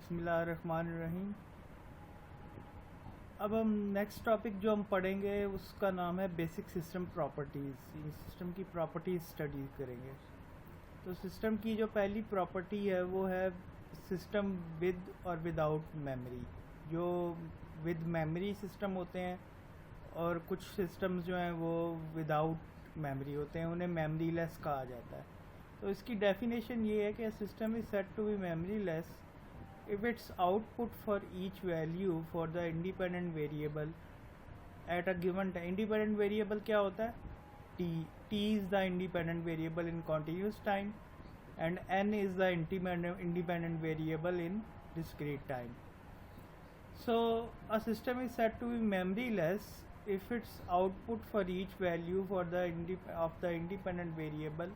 बिस्मिल्लाहिर्रहमानिर्रहीम। अब हम नेक्स्ट टॉपिक जो हम पढ़ेंगे उसका नाम है बेसिक सिस्टम प्रॉपर्टीज़। ये सिस्टम की प्रॉपर्टीज़ स्टडी करेंगे। तो सिस्टम की जो पहली प्रॉपर्टी है वो है सिस्टम विद और विदाउट मेमोरी। जो विद मेमोरी सिस्टम होते हैं और कुछ सिस्टम्स जो हैं वो विदाउट मेमोरी होते हैं, उन्हें मेमोरी लेस कहा जाता है। तो इसकी डेफिनेशन ये है कि system is said to be memoryless if its output for each value for the independent variable at a given time। independent variable क्या होता है? t is the independent variable in continuous time and n is the independent variable in discrete time. So a system is said to be memory less if its output for each value for the independent variable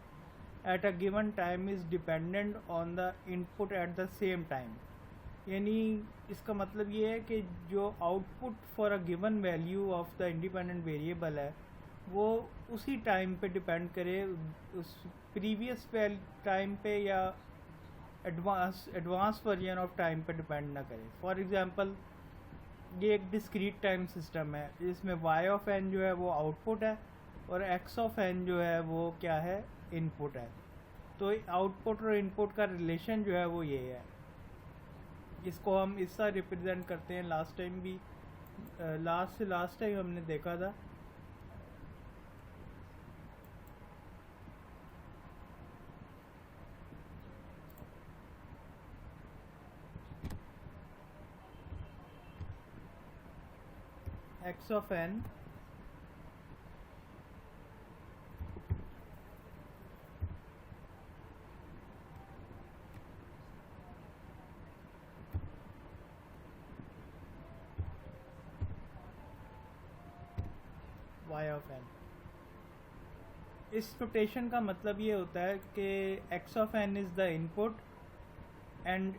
at a given time is dependent on the input at the same time। यानी इसका मतलब ये है कि जो output for a given value of the independent variable है वो उसी टाइम पे डिपेंड करे, उस प्रीवियस टाइम पे या एडवांस वर्जन ऑफ टाइम पे डिपेंड ना करे। फॉर एग्जांपल ये एक डिस्क्रीट टाइम सिस्टम है जिसमें y ऑफ n जो है वो आउटपुट है और x ऑफ n जो है वो क्या है, इनपुट है। तो आउटपुट और इनपुट का रिलेशन जो है वो ये है। इसको हम इसका रिप्रेजेंट करते हैं। लास्ट टाइम भी लास्ट टाइम हमने देखा था x of n y of n। इस नोटेशन का मतलब ये होता है कि x of n is the input and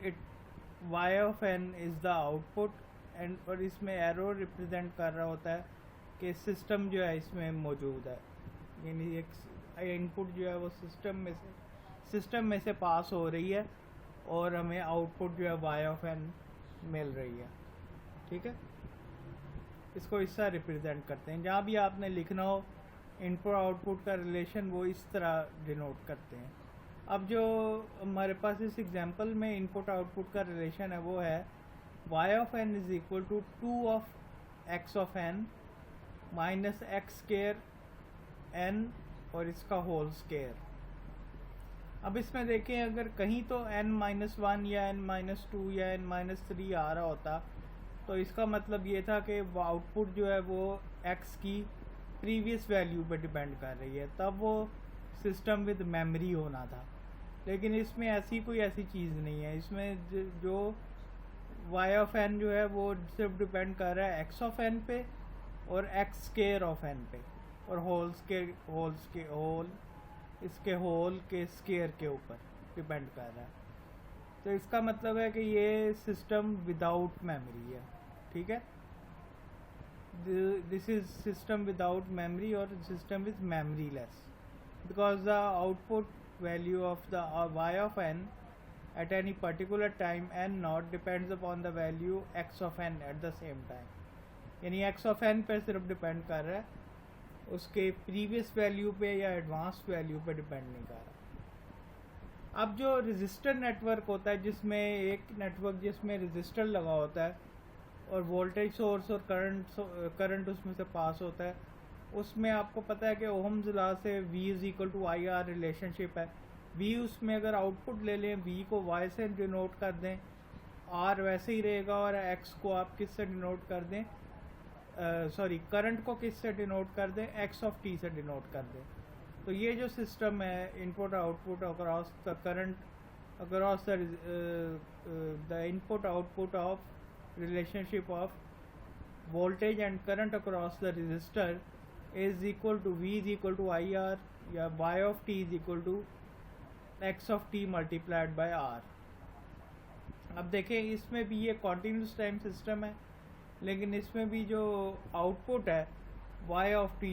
y of n is the output and, और इसमें एरो रिप्रेजेंट कर रहा होता है कि सिस्टम जो है इसमें मौजूद है। यानी एक इनपुट जो है वो सिस्टम में से पास हो रही है और हमें आउटपुट जो है y ऑफ n मिल रही है। ठीक है, इसको इससे रिप्रेजेंट करते हैं। जहाँ भी आपने लिखना हो इनपुट आउटपुट का रिलेशन वो इस तरह डिनोट करते हैं। अब जो हमारे पास इस एग्जांपल में इनपुट आउटपुट का रिलेशन है वो है y of n is equal to 2 of x of n minus x square n और इसका होल स्केयर। अब इसमें देखें अगर कहीं तो n-1 या n-2 या n-3 आ रहा होता तो इसका मतलब ये था कि वो आउटपुट जो है वो x की प्रीवियस वैल्यू पे डिपेंड कर रही है, तब वो सिस्टम विद मेमोरी होना था। लेकिन इसमें ऐसी चीज़ नहीं है। इसमें जो y ऑफ n जो है वो सिर्फ डिपेंड कर रहा है x ऑफ n पे और x स्केयर ऑफ n पे और इसके होल के स्केयर के ऊपर डिपेंड कर रहा है। तो इसका मतलब है कि ये सिस्टम विदाउट मेमोरी है। ठीक है, this is system without memory और system is memory less because the output value of the y of n at any particular time n naught depends upon the value x of n at the same time। यानी x of n पर सिर्फ depend कर रहा है, उसके previous value पे या advance value पे डिपेंड नहीं कर रहा। अब जो रजिस्टर नेटवर्क होता है जिसमें एक नेटवर्क जिसमें रजिस्टर लगा होता है और वोल्टेज सोर्स और करंट उसमें से पास होता है, उसमें आपको पता है कि ओहम्स लॉ से V is equal to I R relationship है। V उसमें अगर आउटपुट ले लें, V को Y से डिनोट कर दें, R वैसे ही रहेगा और X को आप किस से डिनोट कर दें, करंट को किस से डिनोट कर दें, X ऑफ T से डिनोट कर दें। तो ये जो सिस्टम है input output across the current across the input output of relationship of voltage and current across the resistor is equal to V is equal to I R या y of t is equal to x of t multiplied by r। अब देखें इसमें भी ये continuous time system है, लेकिन इसमें भी जो आउटपुट है y of t,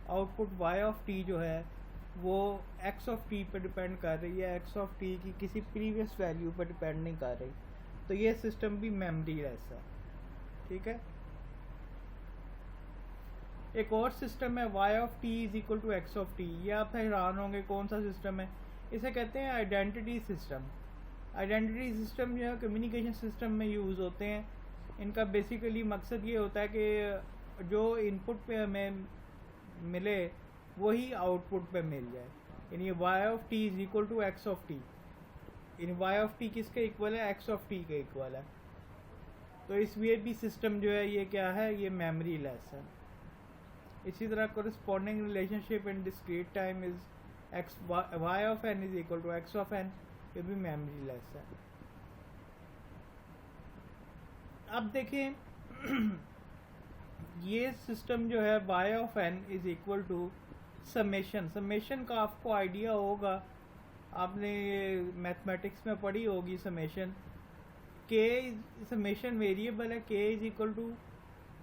output y of t जो है वो x ऑफ t पे डिपेंड कर रही है, x ऑफ t की किसी प्रीवियस वैल्यू पर डिपेंड नहीं कर रही। तो ये सिस्टम भी मेमरी लेस है, ठीक है। एक और सिस्टम है y of t is equal to x of t। ये आप हैरान होंगे कौन सा सिस्टम है, इसे कहते हैं आइडेंटिटी सिस्टम। आइडेंटिटी सिस्टम जो है कम्युनिकेशन सिस्टम में यूज़ होते हैं। इनका बेसिकली मकसद ये होता है कि जो इनपुट पे हमें मिले वही आउटपुट पे मिल जाए, यानी y of t is equal to x of t। इन y ऑफ t किसके इक्वल है, x ऑफ t के इक्वल है। तो इस वे भी सिस्टम जो है ये क्या है, ये मेमोरी लेस है। इसी तरह corresponding relationship in discrete time is x y of n is equal to x of n, ये भी मेमोरी लेस है। अब देखें ये सिस्टम जो है y of n is equal to summation. Summation का आपको आइडिया होगा, आपने मैथमेटिक्स में पढ़ी होगी समेशन। k समेशन वेरिएबल है, k is equal to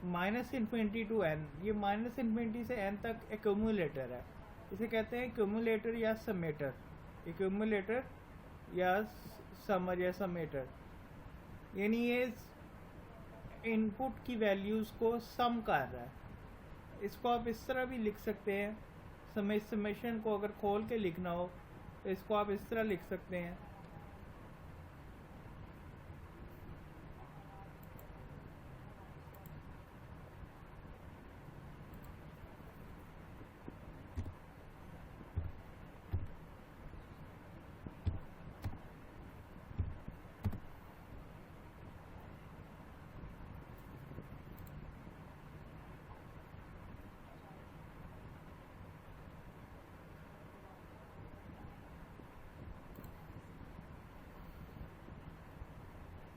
-∞ to n। ये -∞ से n तक एक्यूमुलेटर है, इसे कहते हैं एक्यूमुलेटर या समेटर। एक्यूमुलेटर या समर या समेटर, यानी ये इनपुट की वैल्यूज़ को सम कर रहा है। इसको आप इस तरह भी लिख सकते हैं, समेशन को अगर खोल के लिखना हो तो इसको आप इस तरह लिख सकते हैं।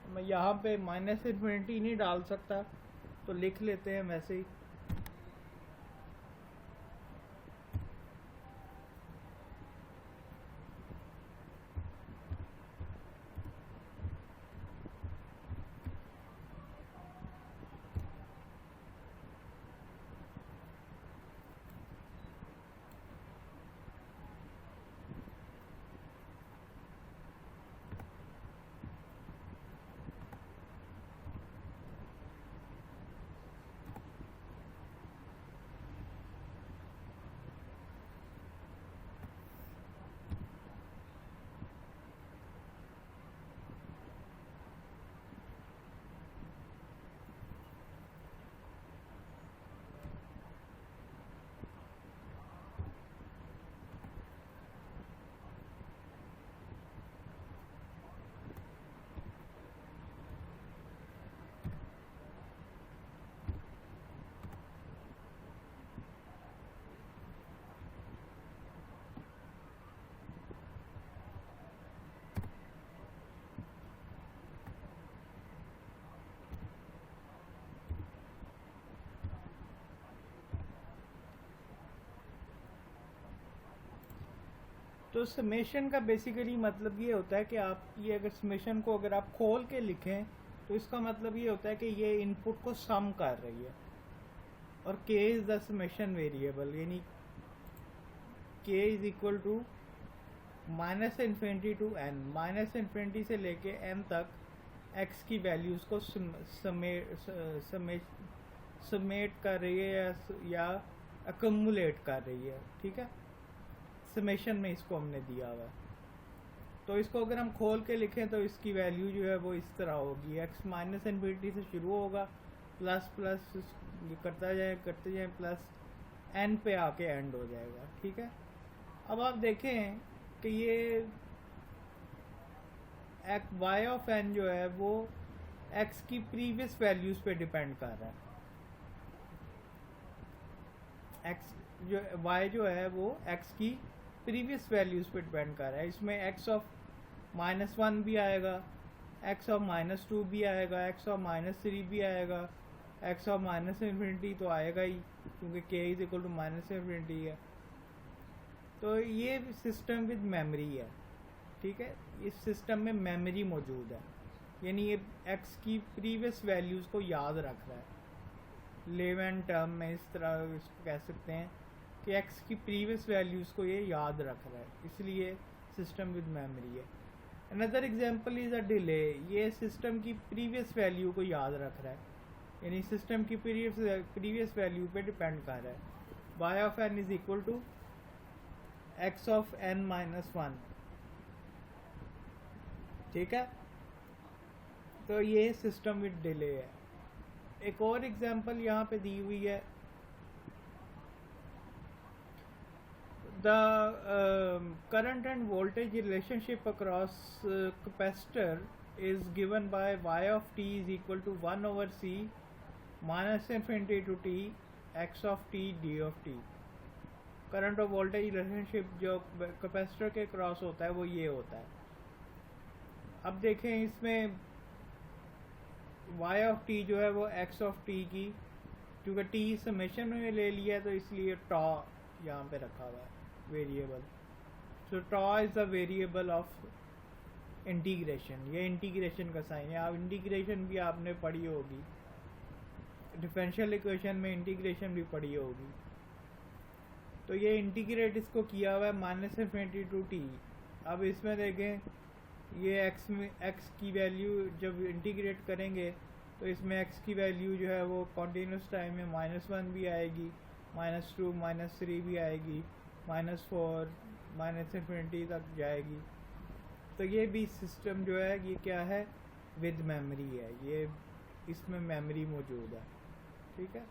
मैं यहाँ पे -∞ नहीं डाल सकता, तो लिख लेते हैं वैसे ही। तो समेशन का बेसिकली मतलब ये होता है कि आप ये अगर समेशन को अगर आप खोल के लिखें तो इसका मतलब ये होता है कि ये इनपुट को सम कर रही है, और k is the summation variable, यानी k is equal to -∞ to n। -∞ से लेके n तक x की वैल्यूज़ को समेट कर रही है या अकमुलेट कर रही है, ठीक है। समेशन में इसको हमने दिया हुआ है, तो इसको अगर हम खोल के लिखें तो इसकी वैल्यू जो है वो इस तरह होगी, x -∞ से शुरू होगा, प्लस प्लस करते जाए प्लस n पे आके एंड हो जाएगा, ठीक है। अब आप देखें कि ये y ऑफ n जो है वो x की प्रीवियस वैल्यूज़ पे डिपेंड कर रहा है। x जो y जो है वो x की प्रीवियस वैल्यूज़ पे डिपेंड कर रहा है। इसमें x ऑफ -1 भी आएगा, x ऑफ -2 भी आएगा, x ऑफ -3 भी आएगा, x ऑफ -∞ तो आएगा ही, क्योंकि k इज इक्वल टू -∞ है। तो ये सिस्टम विद मेमोरी है, ठीक है। इस सिस्टम में मेमोरी मौजूद है, यानी ये x की प्रीवियस वैल्यूज़ को याद रख रहा है। लेमन टर्म में इस तरह इसको कह सकते हैं कि x की प्रीवियस वैल्यूज़ को ये याद रख रहा है, इसलिए सिस्टम विद मेमोरी है। Another example is a delay, ये सिस्टम की प्रीवियस वैल्यू को याद रख रहा है, यानी सिस्टम की प्रीवियस वैल्यू पे डिपेंड कर रहा है। Y of N is equal to X of N minus one, ठीक है। तो ये सिस्टम विद डिले है। एक और एग्जांपल यहाँ पे दी हुई है, the current and voltage relationship across capacitor is given by y of t is equal to 1 over c minus infinity to t x of t d of t। Current और voltage relationship जो capacitor के cross होता है वो ये होता है। अब देखें इसमें y ऑफ t जो है वो x ऑफ t की, क्योंकि t समेशन में ले लिया तो इसलिए टॉ यहाँ पे रखा हुआ है variable. So toe is the variable of integration, ये इंटीग्रेशन का साइन है। आप इंटीग्रेशन भी आपने पढ़ी होगी, डिफरेंशियल इक्वेशन में इंटीग्रेशन भी पढ़ी होगी। तो ये इंटीग्रेट इसको किया हुआ है माइनस इन्फिनिटी टू टी। अब इसमें देखें ये x की वैल्यू जब इंटीग्रेट करेंगे तो इसमें x की वैल्यू जो है वो कॉन्टीन्यूस टाइम में -1 भी आएगी, -2 -3 भी आएगी, -4 माइनस इन्फिनिटी तक जाएगी। तो ये भी सिस्टम जो है ये क्या है, विद मेमोरी है, ये इसमें मेमोरी मौजूद है, ठीक है।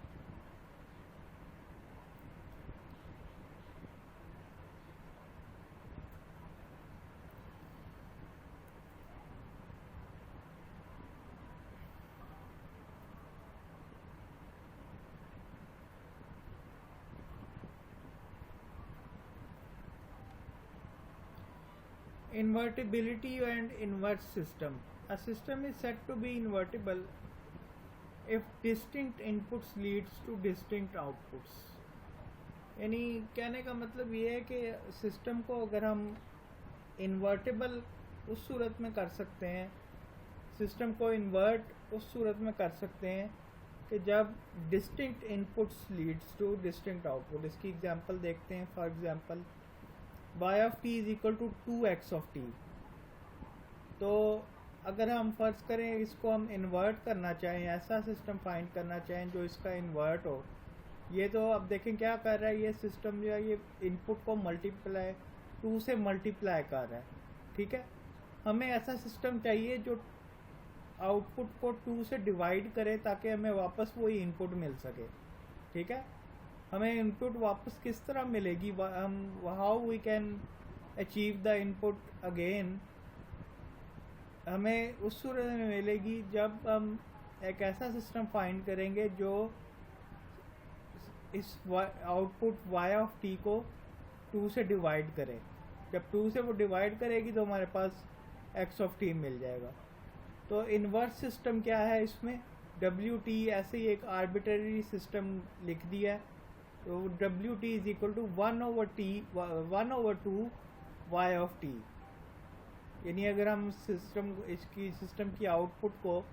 Invertibility and inverse system. A system is said to be invertible if distinct inputs leads to distinct outputs। यानी कहने का मतलब ये है कि सिस्टम को अगर हम इन्वर्टेबल उस सूरत में कर सकते हैं, सिस्टम को इन्वर्ट उस सूरत में कर सकते हैं कि जब distinct inputs leads to distinct output. इसकी एग्जांपल देखते हैं। For example y of t is equal to 2x of t। तो अगर हम फर्ज करें इसको हम इन्वर्ट करना चाहें, ऐसा सिस्टम फाइंड करना चाहें जो इसका इन्वर्ट हो, ये तो अब देखें क्या कर रहा है ये सिस्टम जो है ये इनपुट को मल्टीप्लाई 2 से मल्टीप्लाई कर रहा है, ठीक है। हमें ऐसा सिस्टम चाहिए जो आउटपुट को 2 से डिवाइड करे ताकि हमें वापस वही इनपुट मिल सके, ठीक है। हमें इनपुट वापस किस तरह मिलेगी, हम how we can achieve the input again, हमें उस सूरत में मिलेगी जब हम एक ऐसा सिस्टम फाइंड करेंगे जो इस आउटपुट y ऑफ t को 2 से डिवाइड करे। जब 2 से वो डिवाइड करेगी तो हमारे पास x ऑफ t मिल जाएगा। तो इन्वर्स सिस्टम क्या है, इसमें WT ऐसे ही एक आर्बिट्ररी सिस्टम लिख दिया है। तो WT is equal to 1/2 y of t। यानी अगर हम सिस्टम की आउटपुट को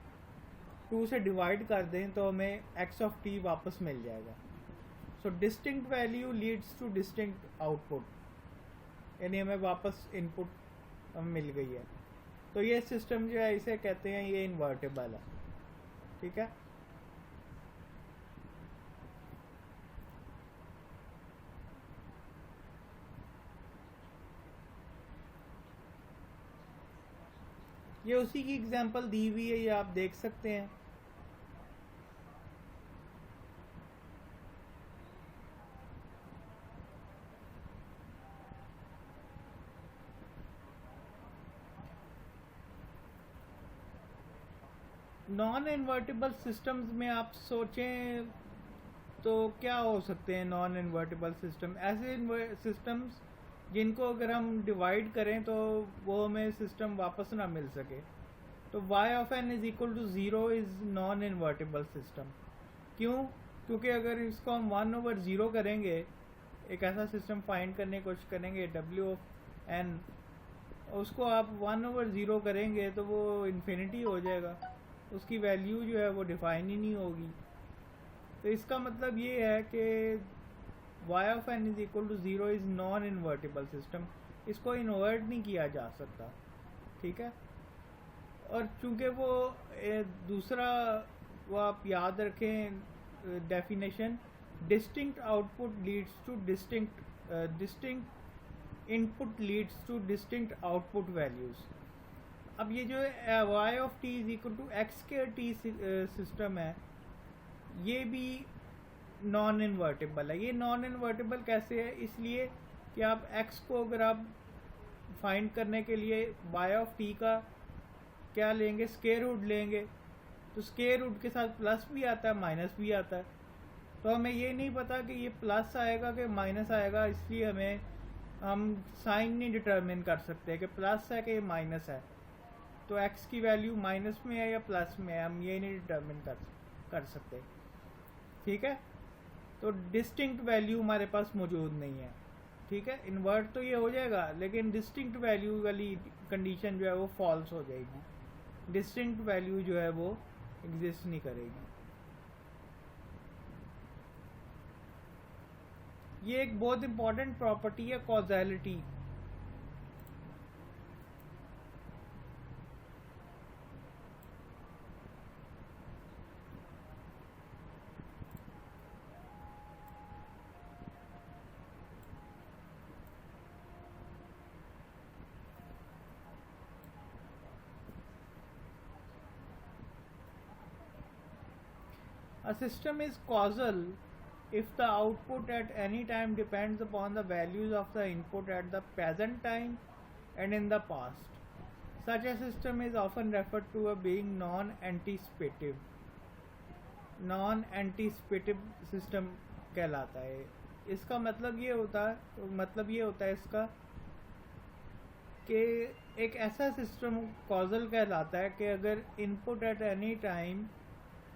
2 से डिवाइड कर दें तो हमें x ऑफ t वापस मिल जाएगा। So distinct value leads to distinct output, यानी हमें वापस इनपुट मिल गई है। तो ये सिस्टम जो है इसे कहते हैं ये इन्वर्टेबल है, ठीक है। ये उसी की एग्जांपल दी हुई है, ये आप देख सकते हैं। नॉन इन्वर्टेबल सिस्टम्स में आप सोचें तो क्या हो सकते हैं नॉन इन्वर्टेबल सिस्टम, ऐसे सिस्टम्स जिनको अगर हम डिवाइड करें तो वो हमें सिस्टम वापस ना मिल सके। तो y of n is equal to 0 is non invertible system. क्यों? क्योंकि अगर इसको हम 1/0 करेंगे, एक ऐसा सिस्टम फाइंड करने की कोशिश करेंगे w ऑफ n, उसको आप 1/0 करेंगे तो वो इन्फिनिटी हो जाएगा, उसकी वैल्यू जो है वो डिफाइन ही नहीं होगी। तो इसका मतलब ये है कि y of n is equal to 0 is non invertible system, इसको इन्वर्ट नहीं किया जा सकता, ठीक है। और चूंकि वो दूसरा वो आप याद रखें definition, distinct output leads to distinct input leads to distinct output values. अब ये जो y of t is equal to X के टी सिस्टम है, ये भी नॉन इन्वर्टेबल है। ये नॉन इन्वर्टेबल कैसे है? इसलिए कि आप x को अगर आप फाइंड करने के लिए y ऑफ t का क्या लेंगे, स्क्वायर रूट लेंगे, तो स्क्वायर रूट के साथ प्लस भी आता है माइनस भी आता है। तो हमें ये नहीं पता कि ये प्लस आएगा कि माइनस आएगा, इसलिए हम साइन नहीं डिटरमिन कर सकते कि प्लस है कि माइनस है। तो x की वैल्यू माइनस में है या प्लस में है, हम ये नहीं डिटरमिन कर सकते। ठीक है, तो डिस्टिंक्ट वैल्यू हमारे पास मौजूद नहीं है। ठीक है, इन्वर्ट तो ये हो जाएगा, लेकिन डिस्टिंक्ट वैल्यू वाली कंडीशन जो है वो फॉल्स हो जाएगी। डिस्टिंक्ट वैल्यू जो है वो एग्जिस्ट नहीं करेगी। ये एक बहुत इंपॉर्टेंट प्रॉपर्टी है causality. A system is causal if the output at any time depends upon the values of the input at the present time and in the past. Such a system is often referred to as being non-anticipative. Non-anticipative system कहलाता है। इसका मतलब ये होता है इसका कि एक ऐसा सिस्टम कॉजल कहलाता है कि अगर input at any time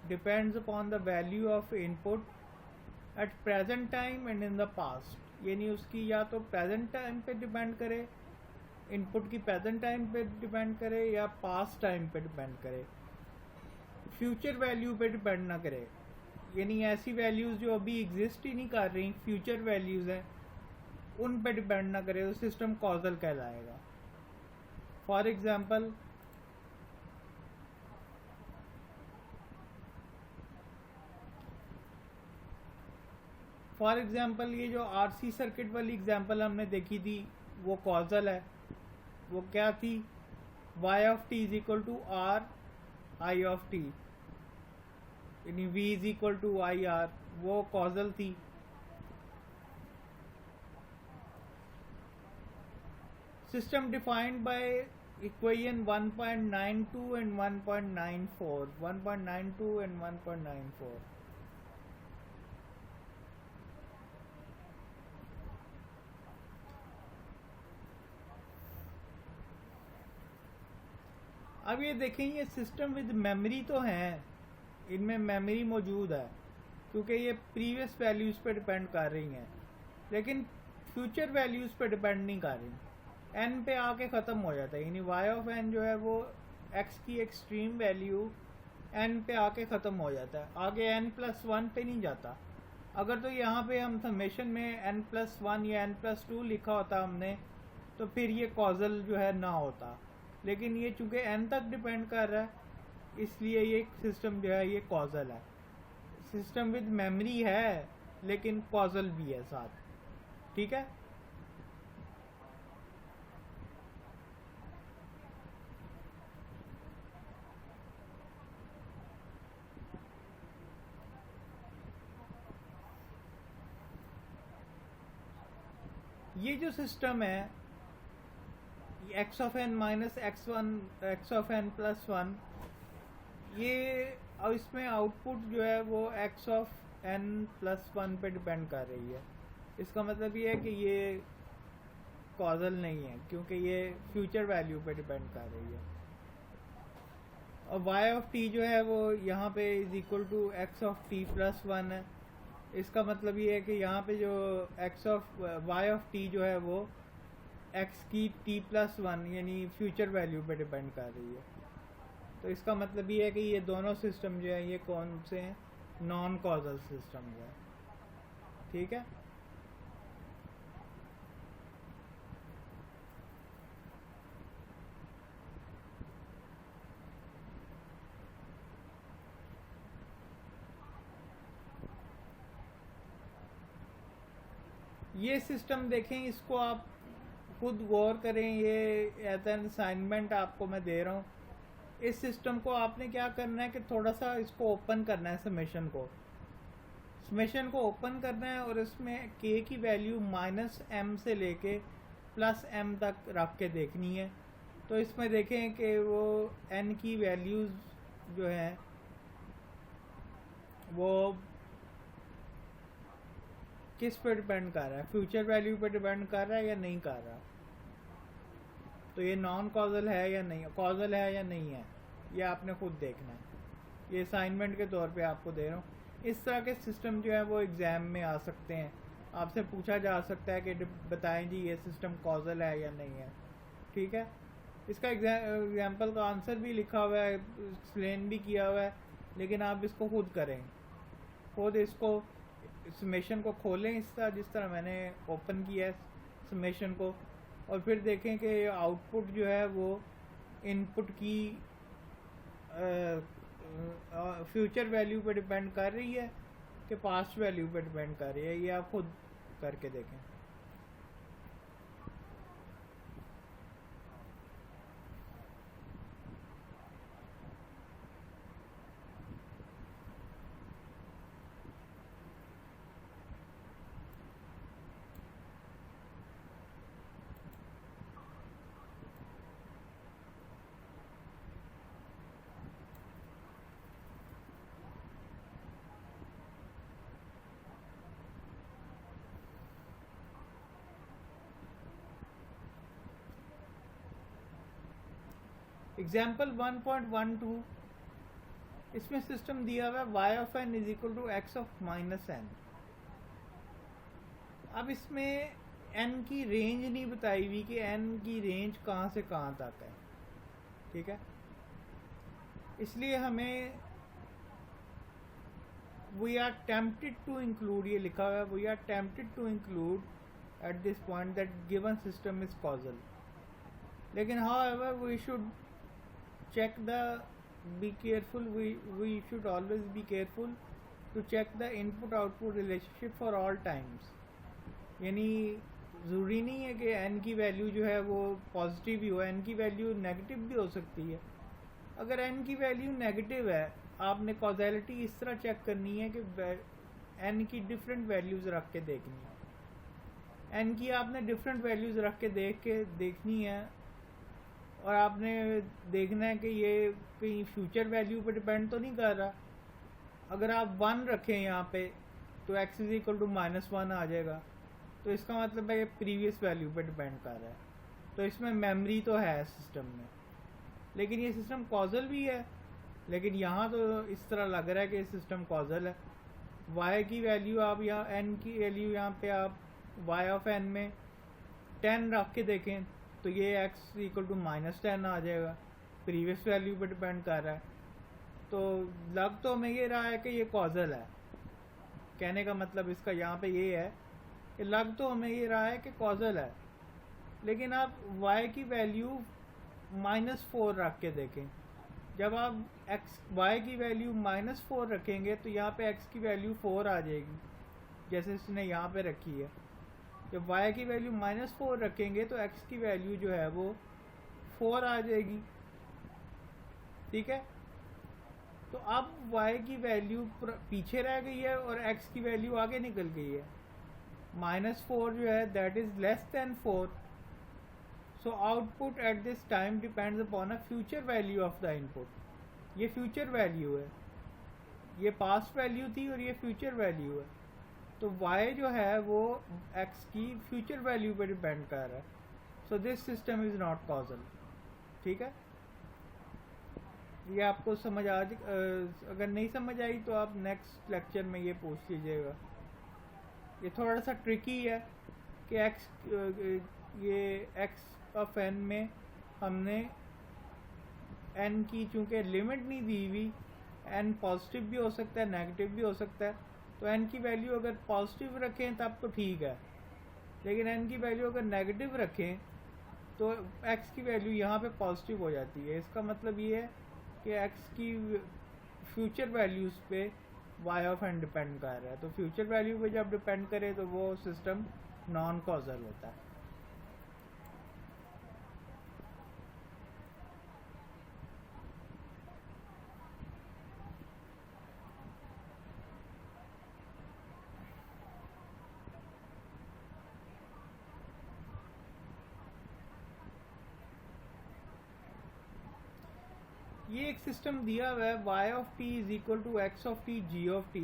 depends upon the value of input at present time and in the past, यानी उसकी या तो प्रेजेंट टाइम पे डिपेंड करे, इनपुट की प्रेजेंट टाइम पे डिपेंड करे, या पास्ट टाइम पे डिपेंड करे, फ्यूचर वैल्यू पे डिपेंड ना करे। यानी ऐसी वैल्यूज़ जो अभी एग्जिस्ट ही नहीं कर रही, फ्यूचर वैल्यूज़ हैं, उन पे डिपेंड ना करे, तो सिस्टम कॉजल कहलाएगा। फॉर एग्जाम्पल, ये जो RC सर्किट वाली एग्जांपल हमने देखी थी वो कॉजल है। वो क्या थी? y of t is equal to r i of t, यानी v is equal to I R, वो कॉजल थी। System defined by equation 1.92 and 1.94, 1.92 and 1.94। अब ये देखें, ये सिस्टम विद मेमोरी तो हैं, इनमें मेमोरी मौजूद है क्योंकि ये प्रीवियस वैल्यूज़ पे डिपेंड कर रही हैं, लेकिन फ्यूचर वैल्यूज़ पे डिपेंड नहीं कर रही। n पे आके ख़त्म हो जाता है, यानी y ऑफ n जो है वो x की एक्सट्रीम वैल्यू n पे आके ख़त्म हो जाता है, आगे n+1 पे नहीं जाता। अगर तो यहाँ पे हम समेशन में n+1 या n+2 लिखा होता हमने, तो फिर ये कॉजल जो है ना होता, लेकिन ये चूँकि n तक डिपेंड कर रहा है इसलिए ये सिस्टम जो है ये कॉजल है। सिस्टम विद मेमोरी है लेकिन कॉजल भी है साथ। ठीक है, ये जो सिस्टम है x of n minus x of n plus 1, ये और इसमें आउटपुट जो है वो x ऑफ n प्लस 1 पे डिपेंड कर रही है। इसका मतलब ये है कि ये कॉजल नहीं है क्योंकि ये फ्यूचर वैल्यू पे डिपेंड कर रही है। और y ऑफ t जो है वो यहाँ पे is equal to x of t plus 1 है। इसका मतलब ये है कि यहाँ पे जो y ऑफ t जो है वो x की t+1 यानी फ्यूचर वैल्यू पे डिपेंड कर रही है। तो इसका मतलब ये है कि ये दोनों सिस्टम जो है ये कौन से हैं? नॉन कॉजल सिस्टम जो है। ठीक है, ये सिस्टम देखें, इसको आप खुद गौर करें, ये एज एन असाइनमेंट आपको मैं दे रहा हूँ। इस सिस्टम को आपने क्या करना है कि थोड़ा सा इसको ओपन करना है, समेशन को ओपन करना है और इसमें k की वैल्यू -m से लेके +m तक रख के देखनी है। तो इसमें देखें कि वो n की वैल्यूज़ जो हैं वो किस पे डिपेंड कर रहा है, फ्यूचर वैल्यू पे डिपेंड कर रहा है या नहीं कर रहा। तो ये नॉन कॉजल है या नहीं, कॉजल है या नहीं है, ये आपने खुद देखना है। ये असाइनमेंट के तौर पे आपको दे रहा हूँ। इस तरह के सिस्टम जो है वो एग्ज़ाम में आ सकते हैं, आपसे पूछा जा सकता है कि बताएं जी ये सिस्टम कॉजल है या नहीं है। ठीक है, इसका एग्जाम्पल का आंसर भी लिखा हुआ है, एक्सप्लेन भी किया हुआ है, लेकिन आप इसको खुद करें, खुद इसको समेशन को खोलें इस तरह जिस तरह मैंने ओपन किया है समेशन को, और फिर देखें कि आउटपुट जो है वो इनपुट की फ्यूचर वैल्यू पे डिपेंड कर रही है कि पास्ट वैल्यू पे डिपेंड कर रही है। ये आप खुद करके देखें। एग्जाम्पल 1.12, इसमें सिस्टम दिया हुआ है y of n is equal to x of -n। अब इसमें n की रेंज नहीं बताई हुई कि n की रेंज कहाँ से कहाँ तक है। ठीक है, इसलिए हमें we are tempted to include, ये लिखा हुआ है we are tempted to include at this point that given system is causal, लेकिन however we should check be careful, we should always be careful to check the input output relationship for all times। यानी ज़रूरी नहीं है कि n की value जो है वो पॉजिटिव ही हो, n की वैल्यू नेगेटिव भी हो सकती है। अगर n की वैल्यू नेगेटिव है, आपने कॉजैलिटी इस तरह चेक करनी है कि n की डिफरेंट वैल्यूज़ रख के देखनी है। n की आपने डिफरेंट वैल्यूज़ रख के देखनी है, और आपने देखना है कि ये कहीं फ्यूचर वैल्यू पे डिपेंड तो नहीं कर रहा। अगर आप 1 रखें यहाँ पे तो x इज इक्वल टू -1 आ जाएगा, तो इसका मतलब है ये प्रीवियस वैल्यू पे डिपेंड कर रहा है। तो इसमें मेमोरी तो है सिस्टम में, लेकिन ये सिस्टम कॉजल भी है। लेकिन यहाँ तो इस तरह लग रहा है कि सिस्टम कॉजल है। y की वैल्यू आप यहाँ n की वैल्यू यहाँ पे आप y ऑफ n में 10 रख के देखें तो ये x इक्वल टू -10 आ जाएगा, प्रीवियस वैल्यू पर डिपेंड कर रहा है। तो लग तो हमें ये रहा है कि ये कॉजल है। कहने का मतलब इसका यहाँ पे ये है कि लग तो हमें ये रहा है कि कॉजल है, लेकिन आप y की वैल्यू -4 रख के देखें। जब आप y की वैल्यू -4 रखेंगे तो यहाँ पे x की वैल्यू 4 आ जाएगी, जैसे इसने यहाँ पे रखी है। जब y की वैल्यू -4 रखेंगे तो x की वैल्यू जो है वो 4 आ जाएगी। ठीक है, तो अब y की वैल्यू पीछे रह गई है और x की वैल्यू आगे निकल गई है। -4 जो है that is less than 4, so output at this time depends upon a future value of the input. ये फ्यूचर वैल्यू है, ये पास्ट वैल्यू थी और ये फ्यूचर वैल्यू है। तो y जो है वो x की फ्यूचर वैल्यू पर डिपेंड कर रहा है। So this system is not causal. ठीक है, ये आपको समझ अगर नहीं समझ आई तो आप नेक्स्ट लेक्चर में ये पूछ लीजिएगा। ये थोड़ा सा ट्रिकी है कि ये x ऑफ n में हमने n की चूँकि लिमिट नहीं दी हुई, n पॉजिटिव भी हो सकता है नेगेटिव भी हो सकता है। तो n की वैल्यू अगर पॉजिटिव रखें तब तो ठीक है, लेकिन n की वैल्यू अगर नेगेटिव रखें तो x की वैल्यू यहाँ पे पॉजिटिव हो जाती है। इसका मतलब ये है कि x की फ्यूचर वैल्यूज़ पे y ऑफ n डिपेंड कर रहा है। तो फ्यूचर वैल्यू पे जब डिपेंड करे तो वो सिस्टम नॉन कॉजल होता है। ये एक सिस्टम दिया हुआ है y of t is equal to x of t g of t,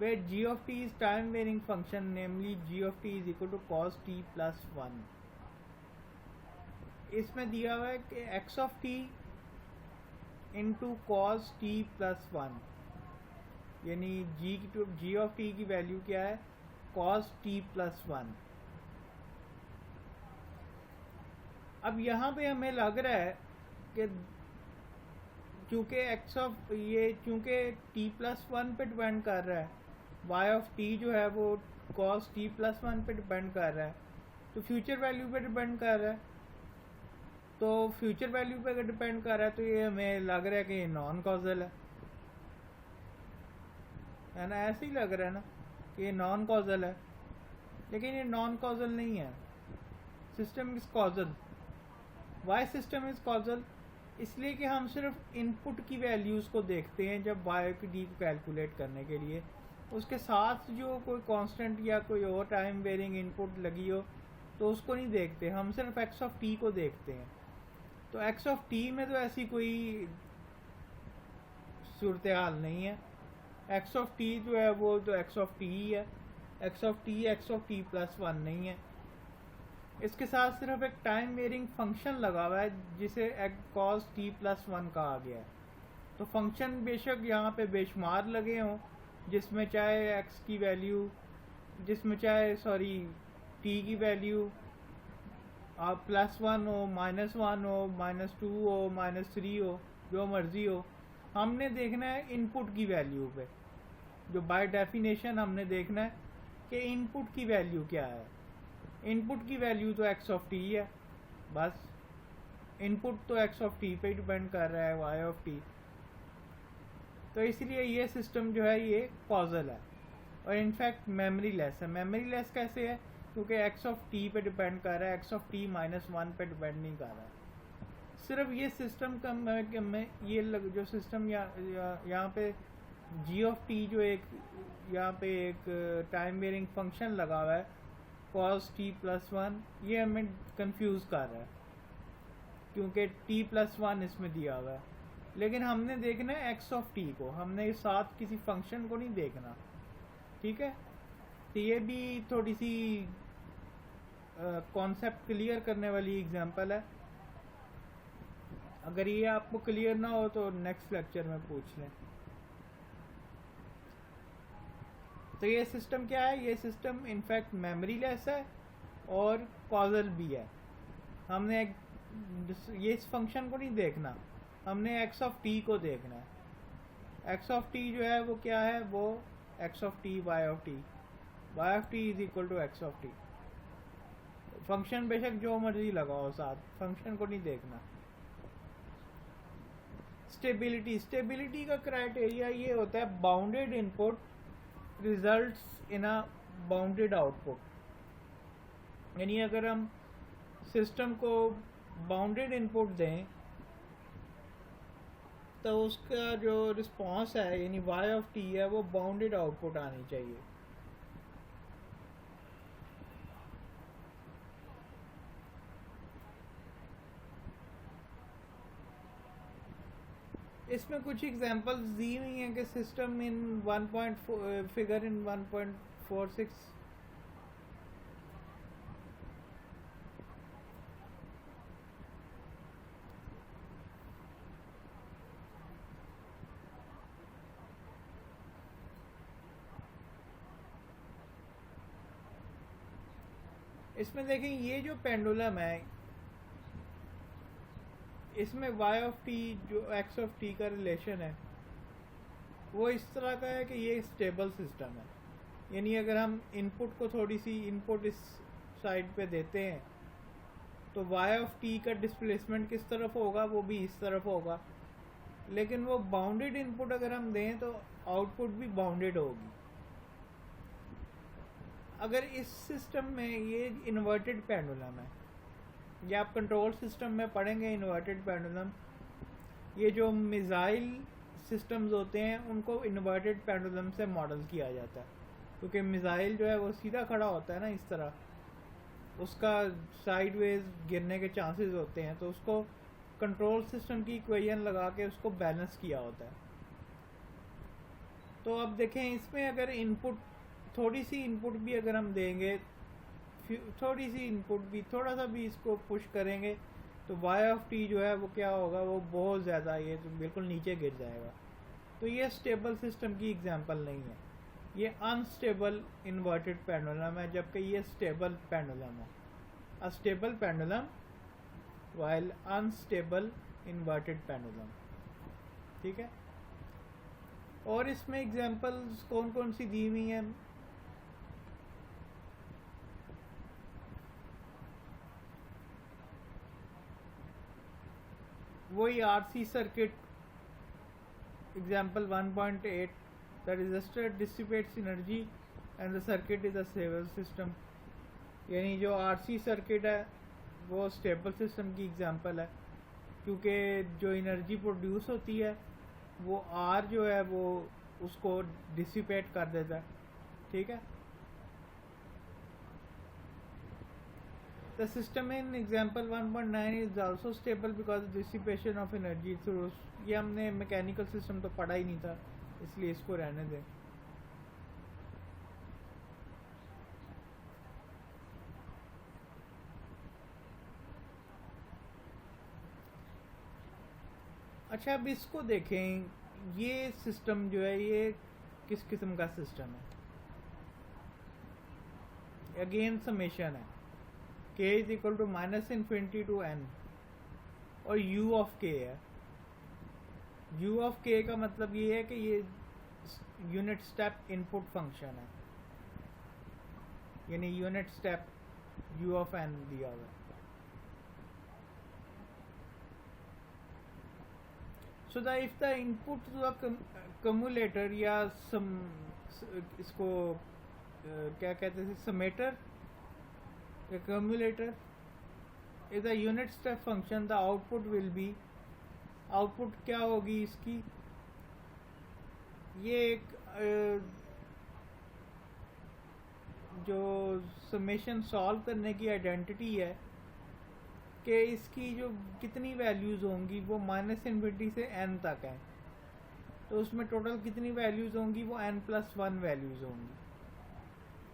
where g of t is time varying function, namely g of t is equal to cos t plus 1। इसमें दिया हुआ है कि x of t into cos t plus 1, यानी g of t की value क्या है, cos t plus 1। अब यहाँ पे हमें लग रहा है कि चूँकि t प्लस 1 पे डिपेंड कर रहा है, y ऑफ t जो है वो cos t प्लस 1 पे डिपेंड कर रहा है, तो फ्यूचर वैल्यू पे डिपेंड कर रहा है। तो फ्यूचर वैल्यू पे अगर डिपेंड कर रहा है तो ये हमें लग रहा है कि ये नॉन कॉजल है ना, ऐसे ही लग रहा है ना कि ये नॉन कॉजल है, लेकिन ये नॉन कॉजल नहीं है। System is causal. Why system is causal? इसलिए कि हम सिर्फ इनपुट की वैल्यूज़ को देखते हैं जब y की डी को कैलकुलेट करने के लिए, उसके साथ जो कोई कांस्टेंट या कोई और टाइम वेरिंग इनपुट लगी हो तो उसको नहीं देखते, हम सिर्फ x ऑफ t को देखते हैं। तो x ऑफ t में तो ऐसी कोई सूरत हाल नहीं है। x ऑफ t जो है वो तो x ऑफ t ही है, x ऑफ t प्लस 1 नहीं है। इसके साथ सिर्फ एक टाइम वेरिंग फंक्शन लगा हुआ है जिसे cos t प्लस 1 कहा गया है। तो फंक्शन बेशक यहाँ पे बेशुमार लगे हों, जिसमें चाहे x की वैल्यू, t की वैल्यू प्लस 1 हो, -1 हो, -2 हो, -3 हो, जो मर्ज़ी हो। हमने देखना है इनपुट की वैल्यू पे, जो बाय डेफिनेशन हमने देखना है कि इनपुट की वैल्यू क्या है। इनपुट की वैल्यू तो x ऑफ t है, बस इनपुट तो x ऑफ t पे डिपेंड कर रहा है, y ऑफ t। तो इसलिए ये सिस्टम जो है ये कॉजल है और इनफैक्ट मेमोरी लेस है। मेमोरी लेस कैसे है? क्योंकि x ऑफ t पे डिपेंड कर रहा है, x ऑफ t -1 पे डिपेंड नहीं कर रहा है। सिर्फ ये सिस्टम का में ये जो सिस्टम यहाँ पे g ऑफ t जो यहाँ पे एक टाइम वेरिंग फंक्शन लगा हुआ है cos t प्लस 1, ये हमें कंफ्यूज कर रहा है क्योंकि t प्लस 1 इसमें दिया हुआ है। लेकिन हमने देखना है x ऑफ t को, हमने साथ किसी फंक्शन को नहीं देखना, ठीक है। तो ये भी थोड़ी सी कॉन्सेप्ट क्लियर करने वाली एग्जांपल है। अगर ये आपको क्लियर ना हो तो नेक्स्ट लेक्चर में पूछ लें। तो ये सिस्टम क्या है? ये सिस्टम इनफैक्ट मेमोरी लेस है और कॉजल भी है। हमने ये इस फंक्शन को नहीं देखना, हमने x ऑफ t को देखना है। x ऑफ t जो है वो क्या है? वो x of t y of t, y of t is equal to x of t। Function बेशक जो मर्जी लगाओ साथ, फंक्शन को नहीं देखना। स्टेबिलिटी का क्राइटेरिया ये होता है bounded input results in a bounded output. यानी अगर हम सिस्टम को बाउंडेड इनपुट दें तो उसका जो रिस्पांस है यानी y ऑफ t है वो बाउंडेड आउटपुट आनी चाहिए। इसमें कुछ एग्जांपल्स दी हुई हैं कि सिस्टम इन 1.46 इसमें देखें ये जो पेंडुलम है इसमें y ऑफ t जो x ऑफ t का रिलेशन है वो इस तरह का है कि ये स्टेबल सिस्टम है। यानी अगर हम इनपुट को थोड़ी सी इनपुट इस साइड पे देते हैं तो y ऑफ t का डिस्प्लेसमेंट किस तरफ होगा? वो भी इस तरफ होगा। लेकिन वो बाउंडेड इनपुट अगर हम दें तो आउटपुट भी बाउंडेड होगी। अगर इस सिस्टम में ये इन्वर्टेड पेंडुलम है, ये आप कंट्रोल सिस्टम में पढ़ेंगे इन्वर्टेड पेंडुलम। ये जो मिसाइल सिस्टम्स होते हैं उनको इन्वर्टेड पेंडुलम से मॉडल किया जाता है, क्योंकि मिसाइल जो है वो सीधा खड़ा होता है ना इस तरह, उसका साइडवेज गिरने के चांसेस होते हैं, तो उसको कंट्रोल सिस्टम की इक्वेशन लगा के उसको बैलेंस किया होता है। तो अब देखें इसमें अगर इनपुट थोड़ी सी इनपुट भी अगर हम देंगे, थोड़ी सी इनपुट भी, थोड़ा सा भी इसको पुश करेंगे, तो y ऑफ t जो है वो क्या होगा, वो बहुत ज़्यादा, ये तो बिल्कुल नीचे गिर जाएगा। तो ये स्टेबल सिस्टम की एग्जांपल नहीं है, ये अनस्टेबल इन्वर्टेड पेंडुलम है, जबकि ये स्टेबल पेंडुलम है। A stable pendulum while unstable inverted pendulum. ठीक है, और इसमें एग्जांपल्स कौन कौन सी दी हुई हैं? वही RC circuit example 1.8, the resistor dissipates energy and the circuit is a stable system। यानी जो RC सर्किट है वो स्टेबल सिस्टम की एग्जांपल है, क्योंकि जो एनर्जी प्रोड्यूस होती है वो R जो है वो उसको डिसिपेट कर देता है। ठीक है, the system in example 1.9 is also stable because dissipation of energy through, ये हमने मैकेनिकल सिस्टम तो पढ़ा ही नहीं था, इसलिए इसको रहने दें। अच्छा, अब इसको देखें, ये सिस्टम जो है ये किस किस्म का सिस्टम है? अगेन समेशन है, k is equal to -∞ to n, और u ऑफ k है। u ऑफ k का मतलब ये है कि ये यूनिट स्टेप इनपुट फंक्शन है, यानी unit step u of n दिया हुआ है। So the if the input to the cumulator या सम, इसको क्या कहते हैं, summator, accumulator is a unit step function, the output will be, output क्या होगी इसकी? ये एक जो समेशन सॉल्व करने की आइडेंटिटी है कि इसकी जो कितनी वैल्यूज़ होंगी वो -∞ से n तक है, तो उसमें टोटल कितनी वैल्यूज़ होंगी? वो n+1 वैल्यूज़ होंगी।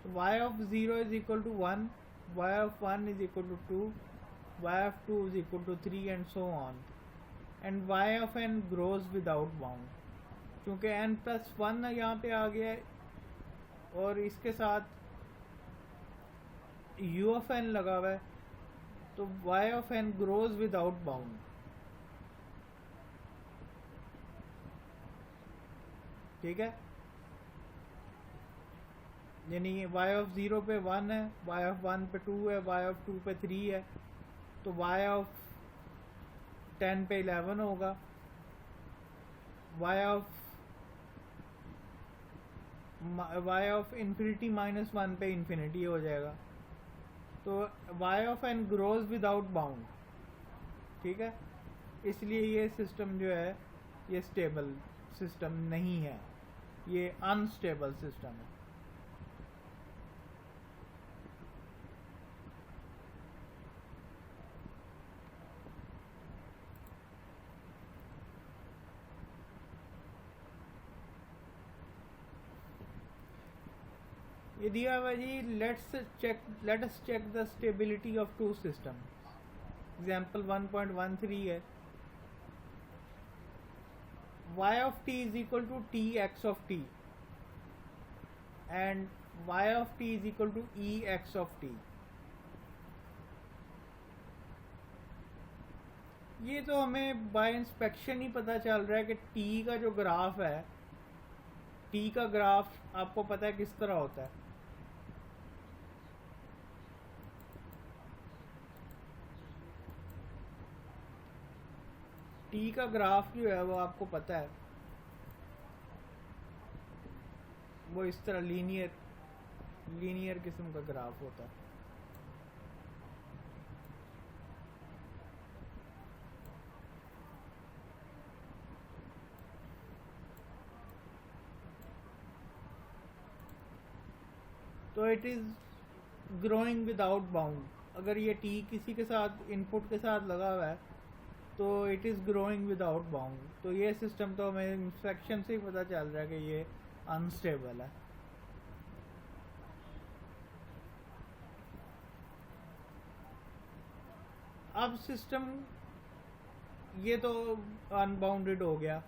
तो y of 0 is equal to 1, y of 1 is equal to 2, y of 2 is equal to 3 and so on, and y of n grows without bound, क्योंकि n+1 यहाँ पे आ गया है और इसके साथ u of n लगा हुआ है, तो y of n grows without bound। ठीक है, यानी y ऑफ 0 पे 1 है, y ऑफ 1 पे 2 है, y ऑफ 2 पे 3 है, तो y ऑफ 10 पे 11 होगा, y ऑफ इन्फिनिटी -1 पे इन्फिनिटी हो जाएगा। तो y of n grows without bound. ठीक है, इसलिए ये सिस्टम जो है ये स्टेबल सिस्टम नहीं है, ये अनस्टेबल सिस्टम है। ये दिया हुआ जी, let us check the stability of two systems। Example 1.13 है, y of t is equal to t x of t and y of t is equal to e x of t। ये तो हमें bye inspection ही पता चल रहा है कि t का जो ग्राफ है, t का ग्राफ आपको पता है किस तरह होता है। टी का ग्राफ जो है वो आपको पता है, वो इस तरह लीनियर लीनियर किस्म का ग्राफ होता है। तो it is growing without bound. अगर ये टी किसी के साथ इनपुट के साथ लगा हुआ है तो it is growing without bound. तो ये सिस्टम तो हमें इंस्पेक्शन से ही पता चल रहा है कि ये अनस्टेबल है। अब सिस्टम ये तो अनबाउंडेड हो गया,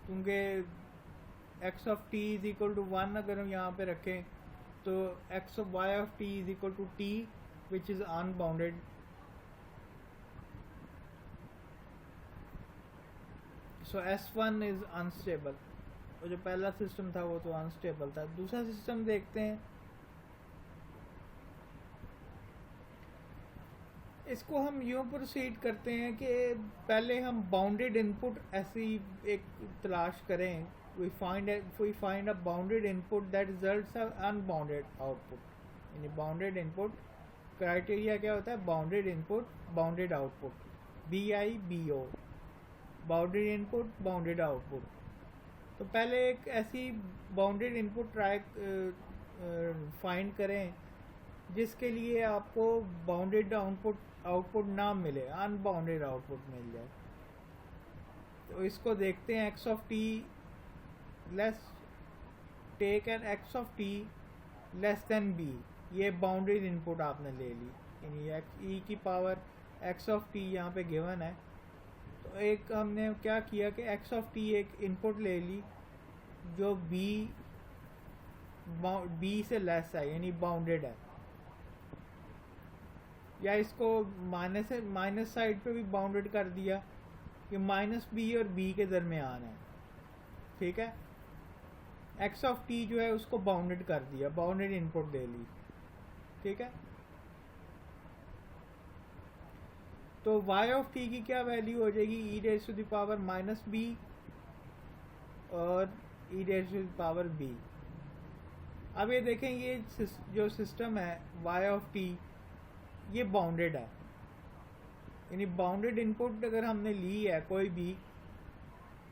क्योंकि x of t is equal to 1 अगर हम यहाँ पे रखें तो x of y of t is equal to t which is unbounded. So S1 is unstable. और जो पहला सिस्टम था वो तो अनस्टेबल था। दूसरा सिस्टम देखते हैं। इसको हम यूँ प्रोसीड करते हैं कि पहले हम बाउंडेड इनपुट ऐसी एक तलाश करें। we find a bounded input that results a unbounded output। यानी बाउंडेड इनपुट क्राइटेरिया क्या होता है? Bounded input bounded output, BIBO, bounded input bounded output. तो पहले एक ऐसी बाउंडेड इनपुट ट्राई फाइंड करें जिसके लिए आपको बाउंडेड आउटपुट ना मिले, अनबाउंडेड आउटपुट मिल जाए। तो इसको देखते हैं। X of t less take an x of t less than b. ये बाउंडेड इनपुट आपने ले ली, यानी e की पावर एक्स ऑफ टी यहाँ पे गिवन है। तो एक हमने क्या किया कि एक्स ऑफ टी एक इनपुट ले ली जो बी से लेस है, यानी बाउंडेड है। या इसको माइनस साइड पे भी बाउंडेड कर दिया कि -b और b के दरमियान है। ठीक है, एक्स ऑफ टी जो है उसको बाउंडेड कर दिया, बाउंडेड इनपुट दे ली। ठीक है, तो y ऑफ टी की क्या वैल्यू हो जाएगी? e raise to the power -b और e raise to the power b। अब ये देखें, ये जो सिस्टम है y ऑफ टी ये बाउंडेड है, यानी बाउंडेड इनपुट अगर हमने ली है कोई भी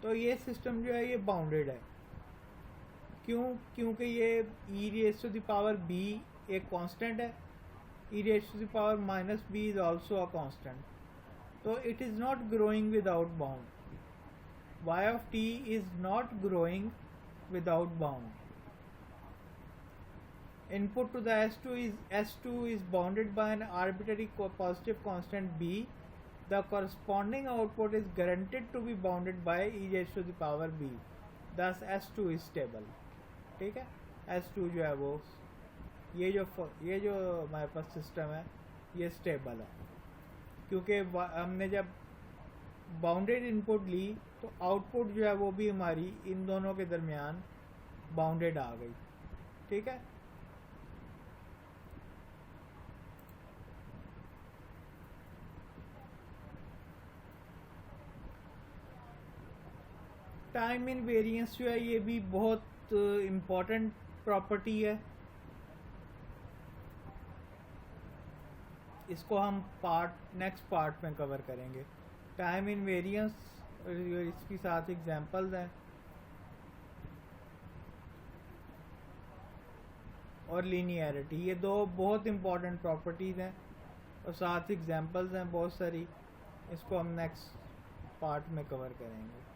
तो ये सिस्टम जो है ये बाउंडेड है। क्यों? क्योंकि ये e raise to the power b एक कांस्टेंट है, e raise to the power -b is also a constant. तो it is not growing without bound. y of t is not growing without bound. Input to the S2 is bounded by an arbitrary positive constant b. The corresponding output is guaranteed to be bounded by e raised to the power b. Thus S2 is stable। ठीक है, S2 जो है वो ये जो हमारे पास system है ये स्टेबल है, क्योंकि हमने जब बाउंडेड इनपुट ली तो आउटपुट जो है वो भी हमारी इन दोनों के दरमियान बाउंडेड आ गई। ठीक है, टाइम इन वेरिएंस जो है ये भी बहुत इम्पॉर्टेंट प्रॉपर्टी है। इसको हम नेक्स्ट पार्ट में कवर करेंगे। टाइम इन वेरिएंस, इसके साथ एग्जांपल्स हैं, और लीनियरिटी, ये दो बहुत इम्पॉर्टेंट प्रॉपर्टीज़ हैं और साथ एग्जांपल्स हैं बहुत सारी। इसको हम नेक्स्ट पार्ट में कवर करेंगे।